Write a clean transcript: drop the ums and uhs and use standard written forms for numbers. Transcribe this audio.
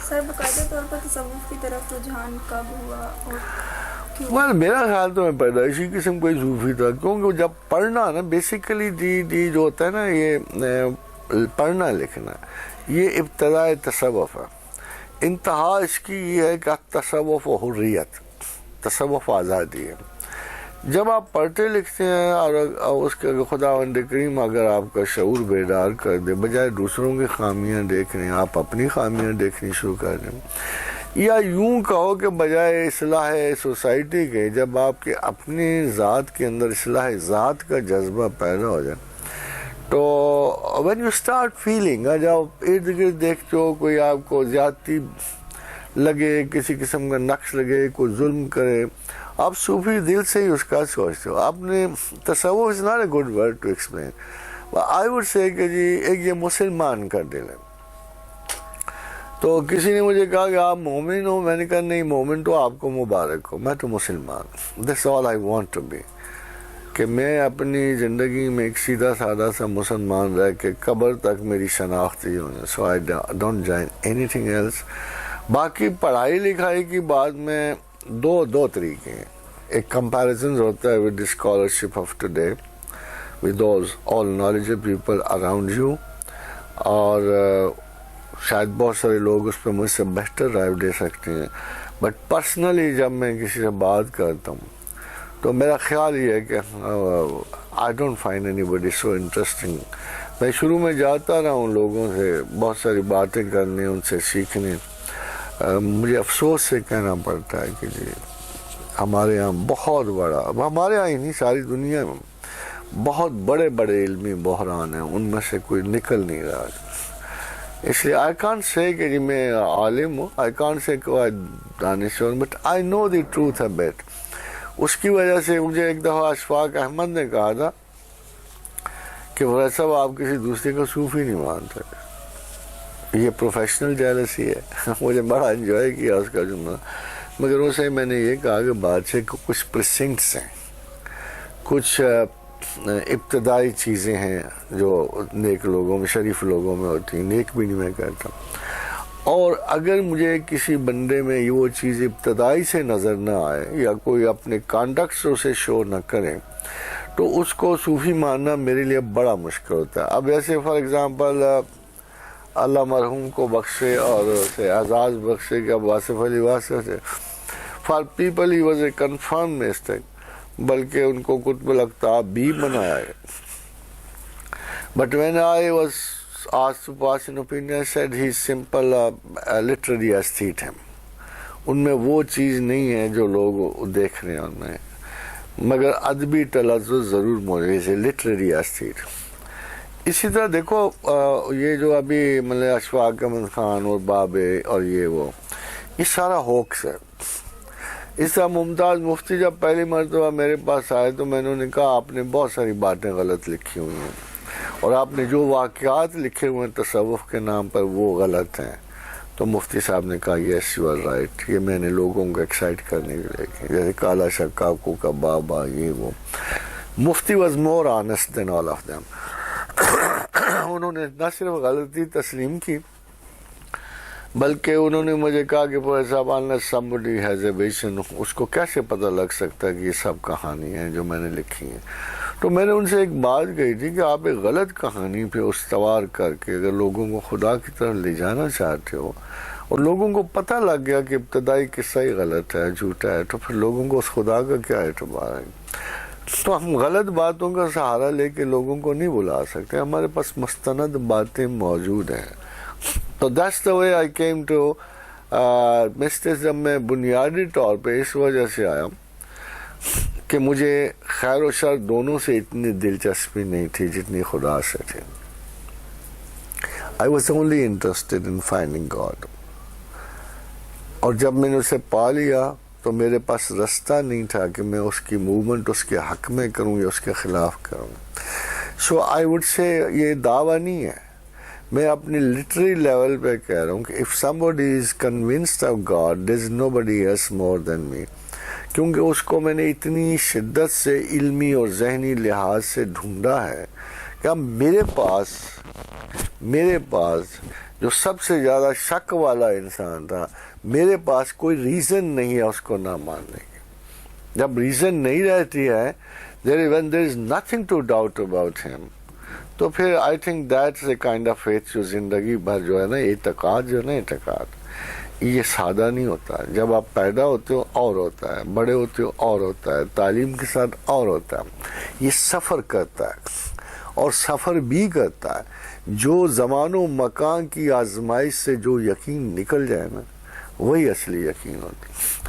سر باقاعدہ طور پر تصوف کی طرف رجحان کب ہوا اور well, میرا خیال تو میں پیدائشی قسم کوئی صوفی تھا، کیونکہ جب پڑھنا نا بیسیکلی جی جو ہوتا ہے نا یہ پڑھنا لکھنا یہ ابتداء تصوف ہے، انتہا اس کی یہ ہے کہ تصوف و حریت، تصوف آزادی ہے۔ جب آپ پڑھتے لکھتے ہیں اور اس کے خداوند کریم اگر آپ کا شعور بیدار کر دے، بجائے دوسروں کی خامیاں دیکھنے آپ اپنی خامیاں دیکھنی شروع کر دیں، یا یوں کہو کہ بجائے اصلاح سوسائٹی کے جب آپ کے اپنی ذات کے اندر اصلاح ذات کا جذبہ پیدا ہو جائے تو when you start feeling جب ارد گرد دیکھتے ہو کوئی آپ کو زیادتی لگے، کسی قسم کا نقص لگے، کوئی ظلم کرے، آپ صوفی دل سے ہی اس کا سوچتے ہو۔ آپ نے تصوف is not a good word to explain, I would say کہ جی ایک یہ مسلمان کا دل ہے۔ تو کسی نے مجھے کہا کہ آپ مومن ہو، میں نے کہا نہیں، مومن تو آپ کو مبارک ہو، میں تو مسلمان ہوں۔ That's all I want to be، کہ میں اپنی زندگی میں ایک سیدھا سادہ سا مسلمان رہ کے قبر تک میری شناخت ہی ہونا، so I don't join anything else۔ باقی پڑھائی لکھائی کی بات میں دو طریقے ہیں، ایک کمپیریزن ہوتا ہے with the scholarship of today with those all knowledgeable people around you، اور شاید بہت سارے لوگ اس پہ مجھ سے بہتر رائے دے سکتے ہیں، بٹ پرسنلی جب میں کسی سے بات کرتا ہوں تو میرا خیال یہ ہے کہ I don't find anybody so interesting۔ میں شروع میں جاتا رہا ہوں لوگوں سے بہت ساری باتیں کرنے، ان سے سیکھنے، مجھے افسوس سے کہنا پڑتا ہے کہ جی ہمارے یہاں بہت بڑا، ہمارے یہاں ہی نہیں ساری دنیا میں بہت بڑے بڑے علمی بحران ہیں، ان میں سے کوئی نکل نہیں رہا۔ اس لیے آئی کانٹ سے کہ جی میں عالم ہوں، آئی کانٹ سے کہ دانشور، but I know the truth a bit. اس کی وجہ سے مجھے ایک دفعہ اشفاق احمد نے کہا تھا کہ فیض صاحب آپ کسی دوسرے کو صوفی نہیں مانتے، یہ پروفیشنل جیلسی ہے۔ مجھے بڑا انجوائے کیا اس کا جملہ، مگر اسے میں نے یہ کہا کہ بادشاہ کو کچھ پرسنٹس ہیں، کچھ ابتدائی چیزیں ہیں جو نیک لوگوں میں، شریف لوگوں میں ہوتی ہیں، نیک بھی نہیں میں کہتا، اور اگر مجھے کسی بندے میں وہ چیز ابتدائی سے نظر نہ آئے یا کوئی اپنے کانڈکٹ سے اسے شو نہ کرے تو اس کو صوفی ماننا میرے لیے بڑا مشکل ہوتا ہے۔ اب ایسے فار ایگزامپل اللہ مرحوم کو بخشے اور اسے اعزاز بخشے کہ اب آصف علی واسف سے، for people he was a confirm mistake, بلکہ ان کو قطب الاقطاب بھی بنایا ہے۔ But when I was asked to pass an opinion, I said he's simple literary aesthete ہے، ان میں وہ چیز نہیں ہے جو لوگ دیکھ رہے ہیں ان میں، مگر ادبی تلذذ ضرور موجود ہے، لٹریری ایسٹیٹ۔ اسی طرح دیکھو یہ جو ابھی مطلب اشفاق احمد خان اور بابے اور یہ سارا ہوکس ہے۔ اس طرح ممتاز مفتی جب پہلی مرتبہ میرے پاس آئے تو میں نے کہا آپ نے بہت ساری باتیں غلط لکھی ہوئی ہیں، اور آپ نے جو واقعات لکھے ہوئے ہیں تصوف کے نام پر وہ غلط ہیں۔ تو مفتی صاحب نے کہا یس یو آر رائٹ، یہ میں نے لوگوں کو ایکسائٹ کرنے کے لیے لکھے، جیسے کالا شکاکو کا بابا، یہ وہ۔ Mufti was more honest than all of them. انہوں نے نہ صرف غلطی تسلیم کی بلکہ انہوں نے مجھے کہا کہ پروفیسر صاحب unless somebody has a vision، اس کو کیسے پتہ لگ سکتا ہے کہ یہ سب کہانی ہیں جو میں نے لکھی ہیں۔ تو میں نے ان سے ایک بات کہی تھی کہ آپ ایک غلط کہانی پہ استوار کر کے اگر لوگوں کو خدا کی طرف لے جانا چاہتے ہو اور لوگوں کو پتہ لگ گیا کہ ابتدائی قصہ ہی غلط ہے، جھوٹا ہے، تو پھر لوگوں کو اس خدا کا کیا اعتبار ہے؟ تو ہم غلط باتوں کا سہارا لے کے لوگوں کو نہیں بلا سکتے، ہمارے پاس مستند باتیں موجود ہیں۔ تو that's the way I came to mysticism میں بنیادی طور پہ اس وجہ سے آیا کہ مجھے خیر و شر دونوں سے اتنی دلچسپی نہیں تھی جتنی خدا سے تھی۔ I was only interested in finding God، اور جب میں نے اسے پا لیا تو میرے پاس رستہ نہیں تھا کہ میں اس کی موومنٹ اس کے حق میں کروں یا اس کے خلاف کروں۔ سو آئی وڈ سے یہ دعویٰ نہیں ہے، میں اپنی لٹری لیول پہ کہہ رہا ہوں کہ if somebody is convinced of God there is nobody else more than me، کیونکہ اس کو میں نے اتنی شدت سے علمی اور ذہنی لحاظ سے ڈھونڈا ہے کہ اب میرے پاس جو سب سے زیادہ شک والا انسان تھا، میرے پاس کوئی ریزن نہیں ہے اس کو نہ ماننے کی. جب ریزن نہیں رہتی ہے when there is nothing to doubt about him، تو پھر I think that's a kind of faith جو زندگی بھر جو ہے نا اعتقاد جو ہے نا اعتقاد یہ سادہ نہیں ہوتا. جب آپ پیدا ہوتے ہو اور ہوتا ہے، بڑے ہوتے ہو اور ہوتا ہے، تعلیم کے ساتھ اور ہوتا ہے. یہ سفر کرتا ہے اور سفر بھی کرتا ہے. جو زمان و مکان کی آزمائش سے جو یقین نکل جائے نا وہی اصلی یقین ہوتی ہے.